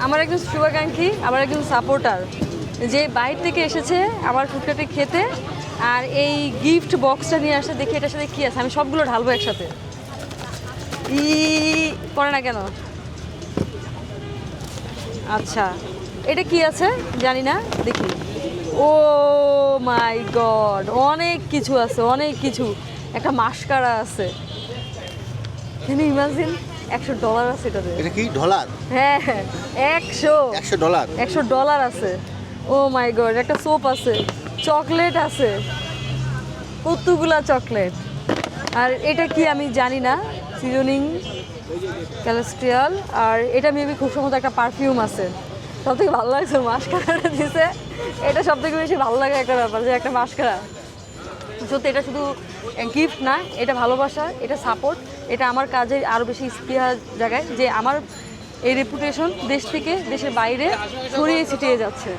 আমার একজন শুভাকাঙ্ক্ষী, আমার একজন সাপোর্টার, যে বাইরে থেকে এসেছে আমার ফুটকাটি খেতে, আর এই গিফট বক্সটা নিয়ে আসে। দেখি এটার সাথে কী আছে, আমি সবগুলো ঢালবো একসাথে। ই করে না কেন? আচ্ছা, এটা কি আছে জানি না, দেখি। ও মাই গড, অনেক কিছু আছে, অনেক কিছু। একটা মাস্কারা আছে, ইমাজিন $100 আছে এটাতে। এটা কি ডলার? হ্যাঁ, 100 $100 $100 আছে। ও মাই গড, একটা সোপ আছে, চকলেট আছে, কতগুলা চকলেট। আর এটা কি আমি জানি না, সিজনিং ক্যালেস্ট্রিয়াল। আর এটা মেবি খুব সম্ভবত একটা পারফিউম আছে। সব থেকে ভালো লাগছে মাস্কারাটা দিছে, এটা সব থেকে বেশি ভালো লাগে একটা ব্যাপার, যে একটা মাস্কারা। সত্যি এটা শুধু গিফট না, এটা ভালোবাসা, এটা সাপোর্ট, এটা আমার কাজে আরও বেশি স্পৃহা জায়গায়, যে আমার এই রেপুটেশন দেশ থেকে দেশের বাইরে ছড়িয়ে ছিটিয়ে যাচ্ছে।